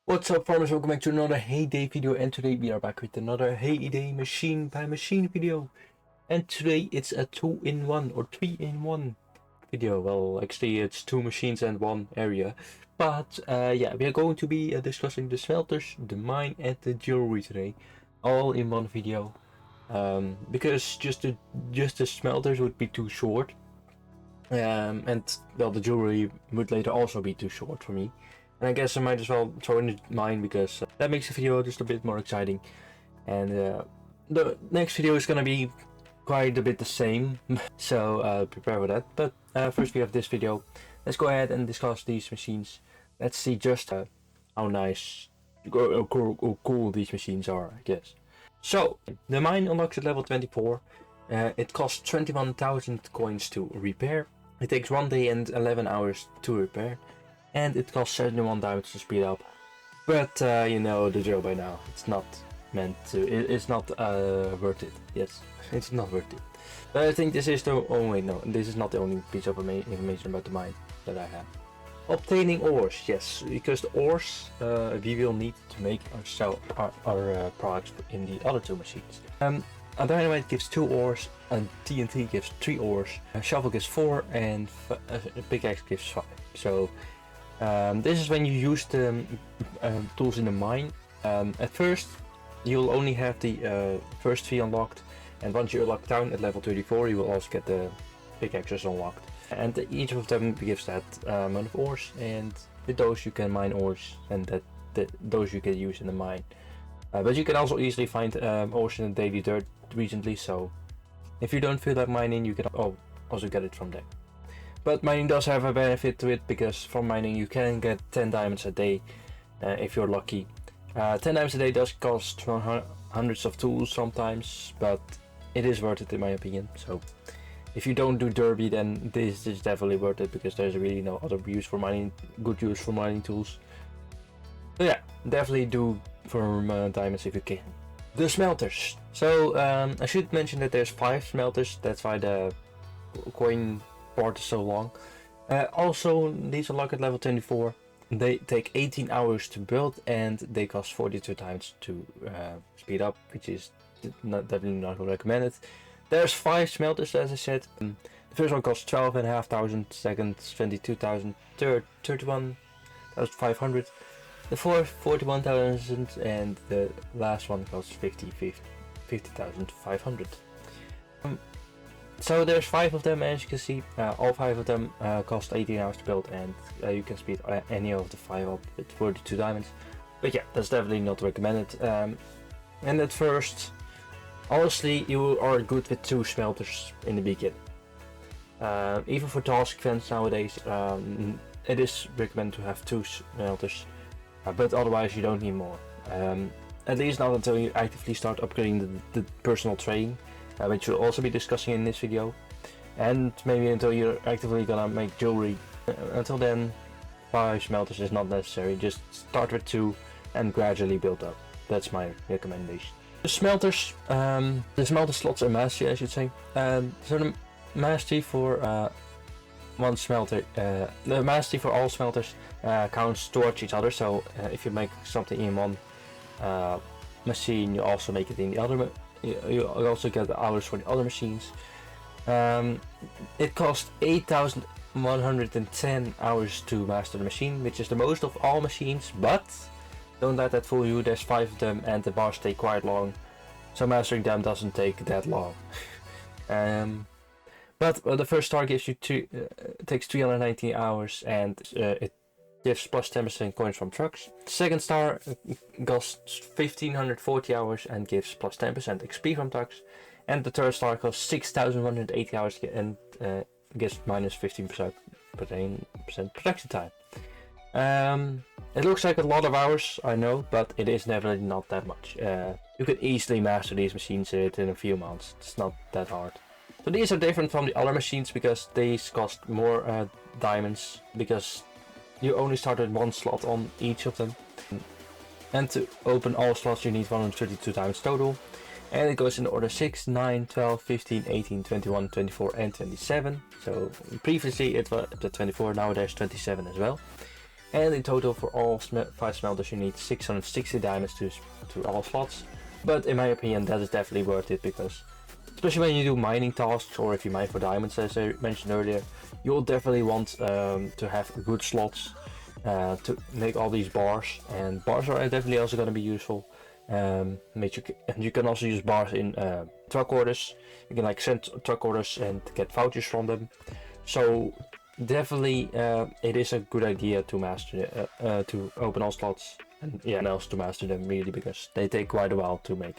What's up, farmers? Welcome back to another Heyday video, and today we are back with another Heyday machine by machine video. And today it's a 2-in-1 or 3-in-1 video. Well, actually it's 2 machines and 1 area. But yeah, we are going to be discussing the smelters, the mine, and the jewelry today, all in one video. Because just the smelters would be too short, and well, the jewelry would later also be too short for me. And I guess I might as well throw in the mine because that makes the video just a bit more exciting. And the next video is gonna be quite a bit the same, so prepare for that. But first we have this video. Let's go ahead and discuss these machines. Let's see just how nice or cool these machines are, I guess. So the mine unlocks at level 24. It costs 21,000 coins to repair. It takes 1 day and 11 hours to repair. And it costs 71 diamonds to speed up. But you know the drill by now. It's not meant to. It's not worth it. Yes, it's not worth it. But I think this is the only. No, this is not the only piece of information about the mine that I have. Obtaining ores, yes, because the ores we will need to make our products in the other 2 machines. A dynamite gives 2 ores, and TNT gives 3 ores. A shovel gives 4, and a pickaxe gives 5. So. This is when you use the tools in the mine. At first you'll only have the first 3 unlocked, and once you unlock down at level 34 you will also get the pickaxes unlocked, and each of them gives that amount of ores, and with those you can mine ores, and those you can use in the mine. But you can also easily find ores in the daily dirt recently, so if you don't feel like mining you can also get it from there. But mining does have a benefit to it, because from mining you can get 10 diamonds a day if you're lucky. 10 diamonds a day does cost hundreds of tools sometimes, but it is worth it in my opinion. So if you don't do derby, then this is definitely worth it, because there's really no other use for mining, good use for mining tools. So yeah, definitely do for diamonds if you can. The smelters. So I should mention that there's 5 smelters, that's why the coin part is so long. Also, these unlock at level 24. They take 18 hours to build, and they cost 42 times to speed up, which is definitely not recommended. There's 5 smelters, as I said. The first one costs 12,500, second 22,000, third 31,500, the fourth 41,000, and the last one costs 50,500. So there's 5 of them, as you can see. All 5 of them cost 18 hours to build, and you can speed any of the 5 up with 42 diamonds. But yeah, that's definitely not recommended. And at first, honestly, you are good with 2 smelters in the beginning. Even for task events nowadays, it is recommended to have 2 smelters, but otherwise you don't need more. At least not until you actively start upgrading the personal train. Which we'll also be discussing in this video, and maybe until you're actively gonna make jewelry. Until then, 5 smelters is not necessary. Just start with 2 and gradually build up. That's my recommendation. The smelters, the smelter slots are mastery, I should say. So the mastery for one smelter, the mastery for all smelters counts towards each other. So if you make something in one machine, you also make it in the other. You also get the hours for the other machines. It costs 8,110 hours to master the machine, which is the most of all machines, but don't let that fool you. There's 5 of them and the bars take quite long, so mastering them doesn't take that long. But the first star gives you takes 319 hours, and it gives plus 10% coins from trucks. The second star costs 1540 hours and gives plus 10% XP from trucks. And the third star costs 6180 hours and gives minus 15% production time. It looks like a lot of hours, I know, but it is definitely not that much. You could easily master these machines in a few months. It's not that hard. So these are different from the other machines because these cost more diamonds, because you only start with 1 slot on each of them, and to open all slots you need 132 times total, and it goes in order 6, 9, 12, 15, 18, 21, 24 and 27. So previously it was the 24, now there's 27 as well. And in total for all 5 smelters you need 660 diamonds to all slots. But in my opinion that is definitely worth it, because especially when you do mining tasks or if you mine for diamonds, as I mentioned earlier, you'll definitely want to have good slots to make all these bars, and bars are definitely also going to be useful. And you can also use bars in truck orders. You can like send truck orders and get vouchers from them. So definitely it is a good idea to master to open all slots, and also to master them really, because they take quite a while to make.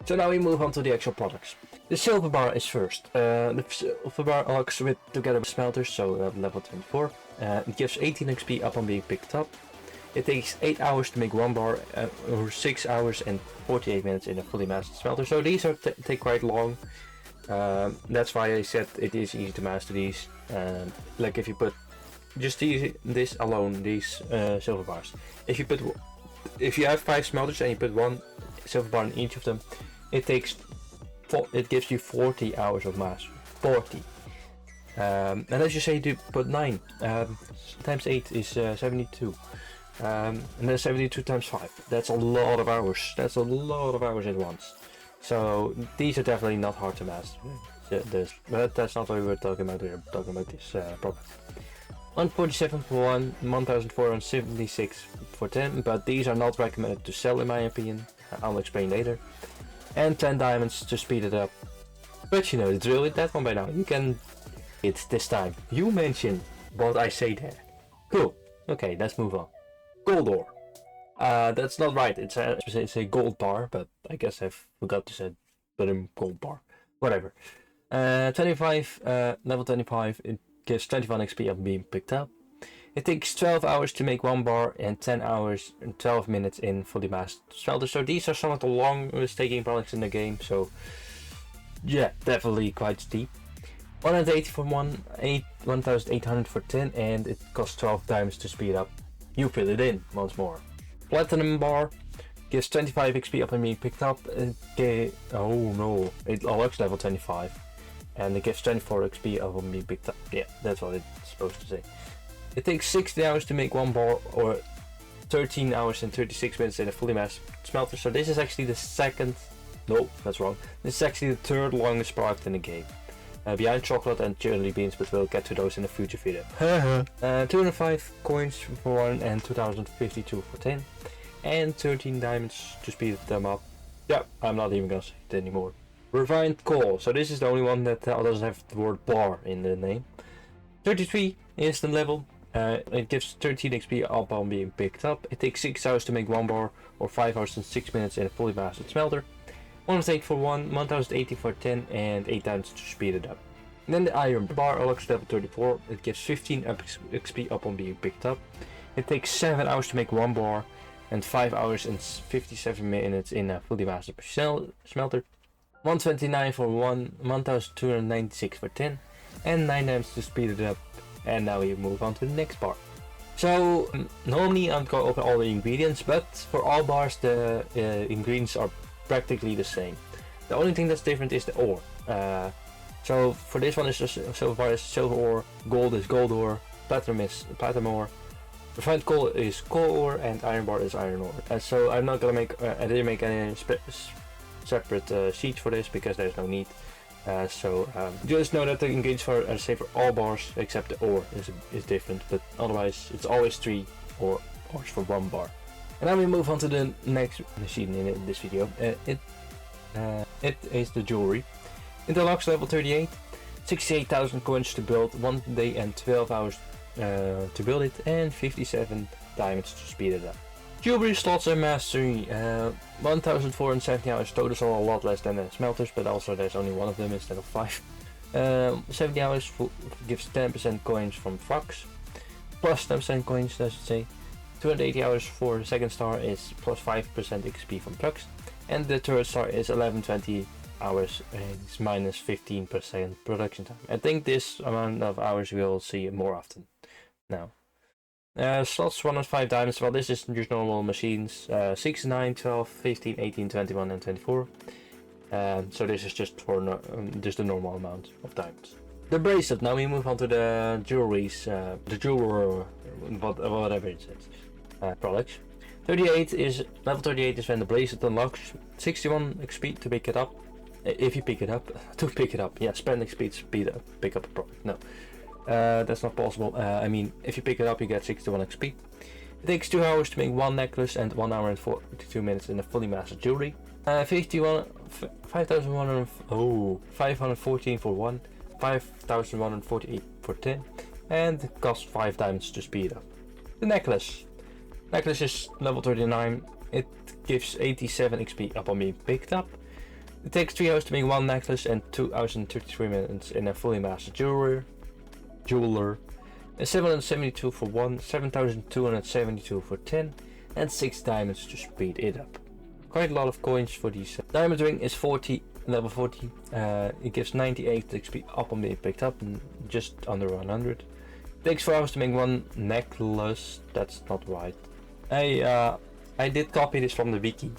So now we move on to the actual products. The silver bar is first. The silver bar unlocks together with smelters, so level 24. It gives 18 XP upon being picked up. It takes 8 hours to make 1 bar, or 6 hours and 48 minutes in a fully mastered smelter. So these take quite long. That's why I said it is easy to master these. Like if you put just this alone, these silver bars. If you have 5 smelters and you put 1 silver bar in each of them, it gives you 40 hours of mastery. 40. And as you say, to put 9 times 8 is 72. And then 72 times 5. That's a lot of hours. That's a lot of hours at once. So these are definitely not hard to master. But that's not what we were talking about here. We're talking about this product. 147 for 1, 1476 for 10, but these are not recommended to sell in my opinion. I'll explain later. And 10 diamonds to speed it up. But you know the drill with that one by now. You can it this time. You mentioned what I say there. Cool. Okay, let's move on. Gold ore. That's not right. It's a gold bar, but I guess I forgot to say gold bar. Whatever. 25 level 25. It gives 21 XP of being picked up. It takes 12 hours to make 1 bar and 10 hours and 12 minutes in fully mastered smelter. So these are some of the longest taking products in the game. So yeah, definitely quite steep. 180 for 1800 for 10, and it costs 12 diamonds to speed up. You fill it in once more. Platinum bar gives 25 XP upon being picked up. Oh no, it unlocks level 25. And it gives 24 XP upon being picked up. Yeah, that's what it's supposed to say. It takes 60 hours to make 1 bar, or 13 hours and 36 minutes in a fully mastered smelter. So this is actually the second... No, that's wrong. This is actually the 3rd longest product in the game. Behind chocolate and jelly beans, but we'll get to those in a future video. 205 coins for 1 and 2052 for 10. And 13 diamonds to speed them up. Yeah, I'm not even gonna say it anymore. Refined coal. So this is the only one that doesn't have the word bar in the name. 33 instant level. It gives 13 XP upon being picked up. It takes 6 hours to make 1 bar, or 5 hours and 6 minutes in a fully mastered smelter. 108 for 1, 1080 for 10, and 8 times to speed it up. And then the iron bar unlocks level 34. It gives 15 XP upon being picked up. It takes 7 hours to make 1 bar, and 5 hours and 57 minutes in a fully mastered smelter. 129 for 1, 1296 for 10, and 9 times to speed it up. And now we move on to the next bar. So normally I'm going to open all the ingredients, but for all bars the ingredients are practically the same. The only thing that's different is the ore. So for this one is just silver bar is silver ore, gold is gold ore, platinum is platinum ore, refined coal is coal ore, and iron bar is iron ore. And so I'm not gonna make I didn't make any separate sheets for this because there's no need. Just know that the ingredients for the same for all bars except the ore is different, but otherwise it's always 3 ores for 1 bar. And now we move on to the next machine in this video. It is the jewelry. It unlocks level 38, 68,000 coins to build, 1 day and 12 hours to build it, and 57 diamonds to speed it up. Jewelry slots and mastery. 1,470 hours total, so a lot less than the smelters, but also there's only 1 of them instead of 5. 70 hours gives 10% coins from Fox, plus 10% coins, I should say. 280 hours for the second star is plus 5% XP from trucks, and the third star is 1120 hours and it's minus 15% production time. I think this amount of hours we'll see more often now. Slots 105 diamonds. Well, this is just normal machines. 6, 9, 12, 15, 18, 21 and 24. So this is just for just the normal amount of diamonds. The bracelet. Now we move on to the jewelries. The whatever it says. Products. 38 is level 38 is when the bracelet unlocks. 61 XP to pick it up. If you pick it up, to pick it up. Yeah, spend XP to pick up a product. No, that's not possible. I mean, if you pick it up, you get 61 XP. It takes 2 hours to make one necklace and 1 hour and 42 minutes in a fully mastered jewelry. 514 for 1, 5148 for 10, and it costs 5 diamonds to speed up. The necklace. Necklace is level 39. It gives 87 XP upon being picked up. It takes 3 hours to make one necklace and 2 hours and 33 minutes in a fully mastered jeweler. 772 for 1, 7272 for 10, and 6 diamonds to speed it up. Quite a lot of coins for these. Diamond ring is 40, level 40. It gives 98 XP upon being picked up and just under 100. It takes 4 hours to make one necklace. That's not right. I did copy this from the wiki.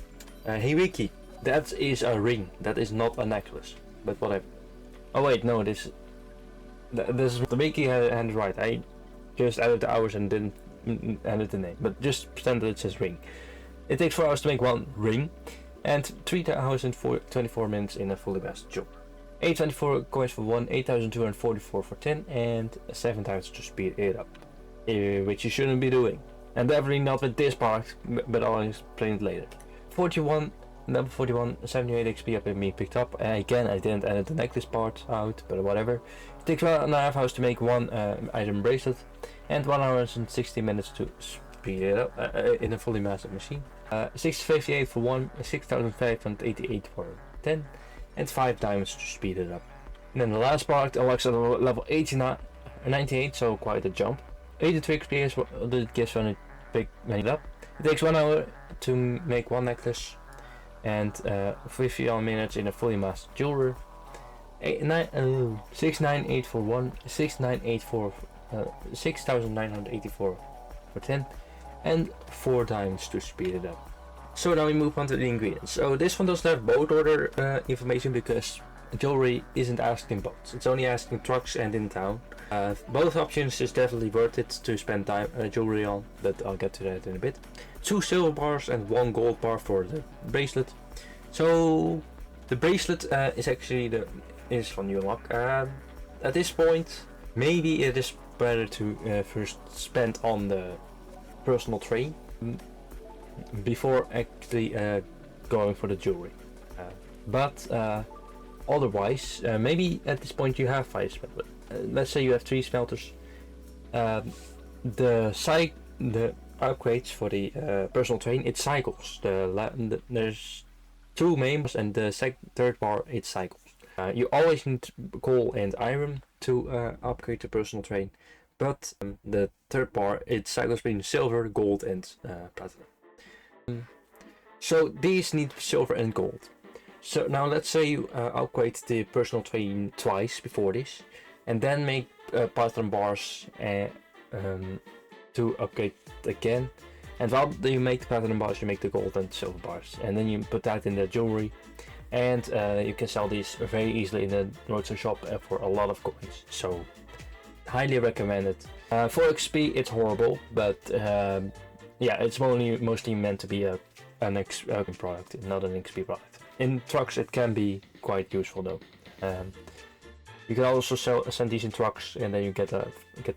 Hey wiki, that is a ring. That is not a necklace. But whatever. Oh wait, no, this is the wiki had it right. I just added the hours and didn't edit the name. But just pretend that it says ring. It takes 4 hours to make one ring, and 3 hours and 24 minutes in a fully mastered job. 824 coins for 1, 8244 for 10, and 7 times to speed it up. Which you shouldn't be doing. And definitely not with this part, but I'll explain it later. 41, level 41, 78 XP up in me picked up. And again, I didn't edit the necklace part out, but whatever. It takes 1.5 hours to make one item bracelet, and 1 hour and 60 minutes to speed it up in a fully mastered machine. 658 for 1, 6588 for 10, and 5 diamonds to speed it up. And then the last part unlocks at level 98, so quite a jump. 83 XP is what it gives when it it up. It takes 1 hour to make one necklace, and 51 minutes in a fully mastered jeweler. 698 for 1, 6,984 for 10, and 4 diamonds to speed it up. So now we move on to the ingredients. So this one doesn't have boat order information because jewelry isn't asked in boats. It's only asked in trucks and in town. Both options is definitely worth it to spend time jewelry on, but I'll get to that in a bit. 2 silver bars and 1 gold bar for the bracelet. So the bracelet is actually is from you unlock. At this point, maybe it is better to first spend on the personal train before actually going for the jewelry. But otherwise, maybe at this point you have 5 smelters. Let's say you have 3 smelters. The upgrades for the personal train, it cycles. There's 2 main bars and the third bar it cycles. You always need coal and iron to upgrade the personal train, but the third bar it cycles between silver, gold, and platinum. So these need silver and gold. So now let's say you upgrade the personal train twice before this, and then make platinum bars to upgrade again. And while you make the platinum bars, you make the gold and silver bars, and then you put that in the jewelry, and you can sell these very easily in the roadside shop for a lot of coins. So highly recommended. For XP it's horrible, but yeah, it's mostly meant to be an XP product, not an XP product. In trucks it can be quite useful though. You can also send these in trucks, and then you get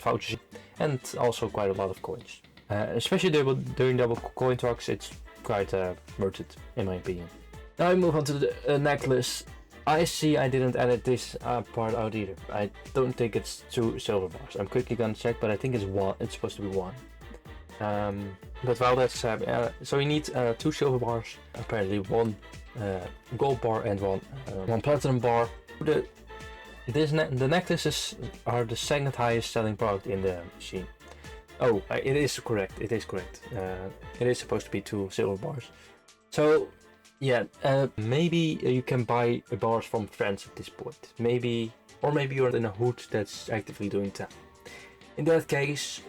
vouchers and also quite a lot of coins. Especially during double coin trucks, it's quite worth it in my opinion. Now we move on to the necklace. I didn't edit this part out either. I don't think it's 2 silver bars. I'm quickly gonna check, but I think it's 1. It's supposed to be 1. But while that's so you need 2 silver bars, apparently 1 gold bar and 1 platinum bar. The necklaces are the second highest selling product in the machine. Oh, it is correct. It is correct. It is supposed to be 2 silver bars. So yeah, maybe you can buy bars from friends at this point. Maybe you're in a hood that's actively doing that. In that case,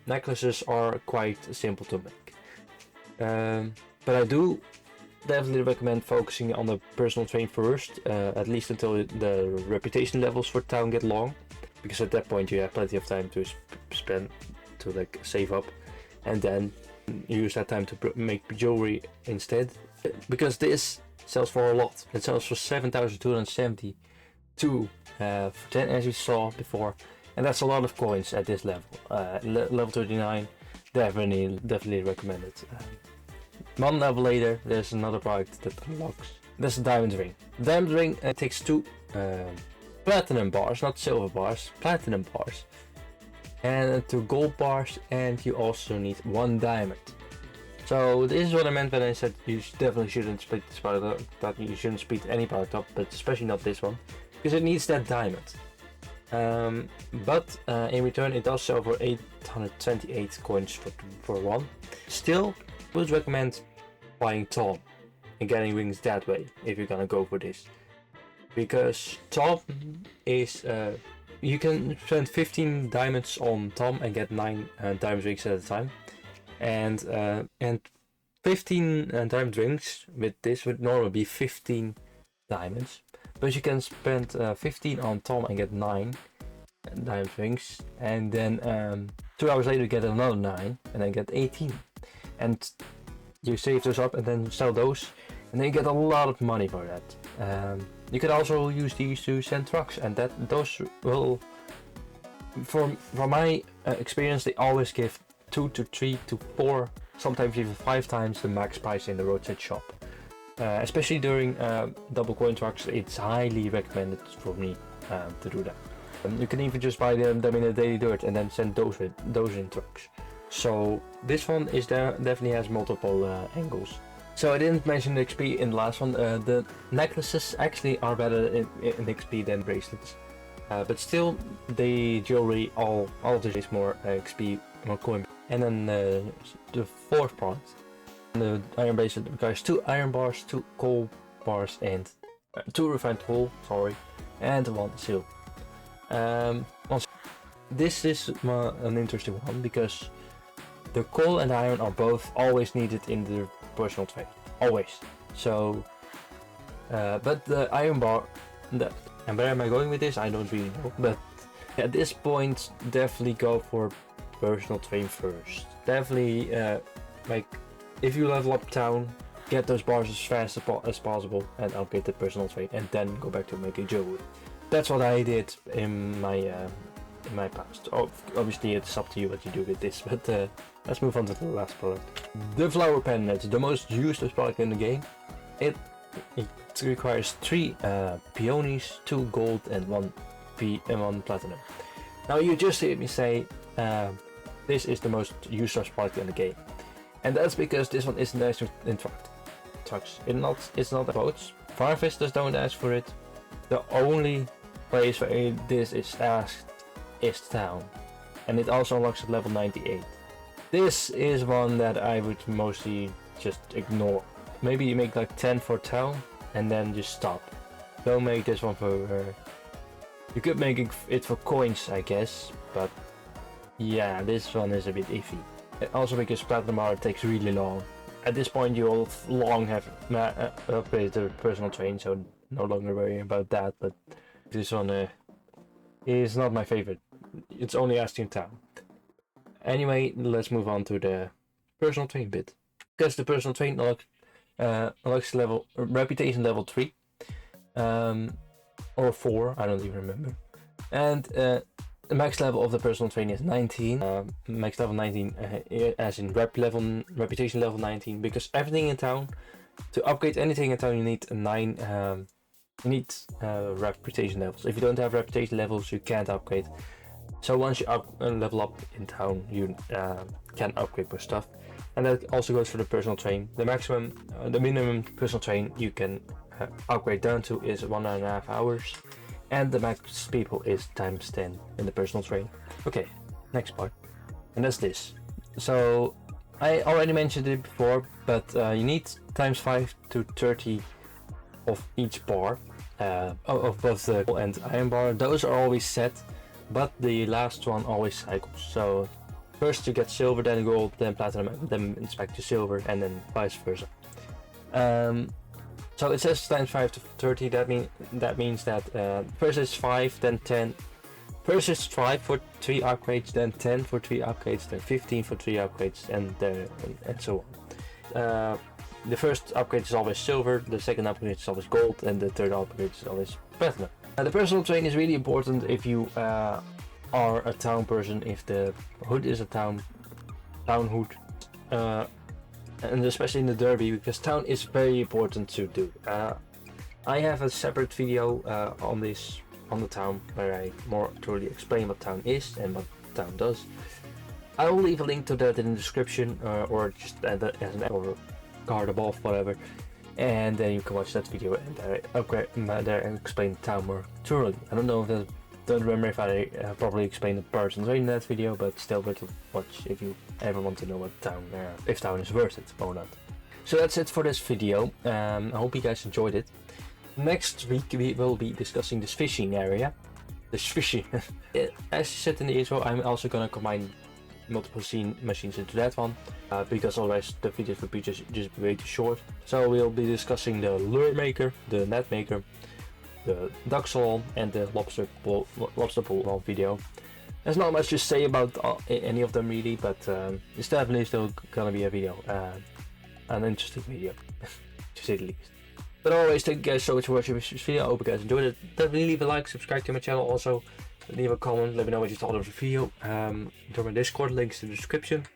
necklaces are quite simple to make. But I do definitely recommend focusing on the personal train first, at least until the reputation levels for town get long, because at that point you have plenty of time to to like save up, and then use that time to make jewelry instead. Because this sells for a lot. It sells for 7,272 for 10, as you saw before, and that's a lot of coins at this level. Level 39, definitely recommend it. One level later, there's another product that unlocks. That's a diamond ring. Diamond ring takes 2 platinum bars, not silver bars, platinum bars, and 2 gold bars, and you also need 1 diamond. So this is what I meant when I said you definitely shouldn't split this product up, that you shouldn't split any product up, but especially not this one, because it needs that diamond. But in return it does sell for 828 coins for one. Still, I would recommend buying Tom and getting rings that way if you're gonna go for this. Because Tom is, you can spend 15 diamonds on Tom and get 9 diamond rings at a time. And 15 diamond rings with this would normally be 15 diamonds. But you can spend 15 on Tom and get 9 diamond rings. And then 2 hours later get another 9 and then get 18. And you save those up and then sell those. And then you get a lot of money for that. You can also use these to send trucks, and those will, from my experience, they always give 2 to 3 to 4, sometimes even 5 times the max price in the roadside shop. Especially during double coin trucks, it's highly recommended for me to do that. You can even just buy them in a daily dirt and then send those in trucks. So this one definitely has multiple angles. So I didn't mention the XP in the last one. The necklaces actually are better in XP than bracelets, but still the jewelry all of this is more XP, more coin. And then the fourth part, the iron bracelet requires 2 iron bars, 2 coal bars, and 2 refined coal, and 1 silver. This is an interesting one because the coal and the iron are both always needed in the personal trade, always. So, but the iron bar, and where am I going with this? I don't really know. But at this point, definitely go for personal train first. Definitely, like if you level up town, get those bars as fast as possible, and upgrade the personal train, and then go back to making jewelry. That's what I did in my past. Obviously, it's up to you what you do with this, but let's move on to the last product. The flower pendant, the most useless product in the game. It requires 3 peonies, 2 gold, and 1 platinum. Now you just heard me say this is the most useless product in the game, and that's because this one isn't asked in trucks. It's not boats. Farmfisters don't ask for it. The only place where this is asked is town, and it also unlocks at level 98. This is one that I would mostly just ignore. Maybe you make like 10 for town and then just stop. Don't make this one for you could make it for coins, I guess, but yeah, this one is a bit iffy. Also because platinum bar takes really long. At this point you'll long have upgraded the personal train, so no longer worrying about that, but this one is not my favorite. It's only asked in town. Anyway, let's move on to the personal train bit. Because the personal train unlocks reputation level 3. Or 4, I don't even remember. And the max level of the personal train is 19. Max level 19 as in reputation level 19. Because everything in town, to upgrade anything in town you need 9 reputation levels. If you don't have reputation levels, you can't upgrade. So once you level up in town, you can upgrade more stuff, and that also goes for the personal train. The minimum personal train you can upgrade down to is 1.5 hours, and the max people is times 10 in the personal train. Okay, next part, and that's this. So I already mentioned it before, but you need times 5 to 30 of each bar, of both the gold and iron bar. Those are always set, but the last one always cycles. So first you get silver, then gold, then platinum, then it's back to silver, and then vice versa. So it says times 5 to 30. That means that first is 5, then 10, First is 5 for 3 upgrades, then 10 for 3 upgrades, then 15 for 3 upgrades, and so on. The first upgrade is always silver, the second upgrade is always gold, and the third upgrade is always platinum. The personal train is really important if you are a town person, if the hood is a town hood, and especially in the derby, because town is very important to do. I have a separate video on the town where I more thoroughly explain what town is and what town does. I will leave a link to that in the description, or just as an or card above, whatever, and then you can watch that video and there and explain the town more thoroughly. I don't know if don't remember if I properly explained the personal train in that video, but still worth to watch if you ever want to know what town, if town is worth it or not. So that's it for this video. I hope you guys enjoyed it. Next week we will be discussing this fishing area. This fishing. As said in the intro, I'm also gonna combine multiple scene machines into that one, because otherwise the videos would be just way too short. So we'll be discussing the lure maker, the net maker, the duck salon, and the lobster pool video. There's not much to say about any of them really, but it's definitely still gonna be a video, an interesting video, to say the least. But always, thank you guys so much for watching this video. I hope you guys enjoyed it. Definitely leave a like, subscribe to my channel, also leave a comment, let me know what you thought of the video. Join my Discord, links in the description.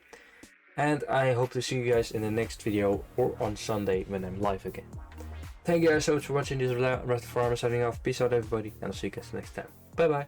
And I hope to see you guys in the next video, or on Sunday when I'm live again. Thank you guys so much for watching. This is Farmer signing off. Peace out everybody, and I'll see you guys next time. Bye bye.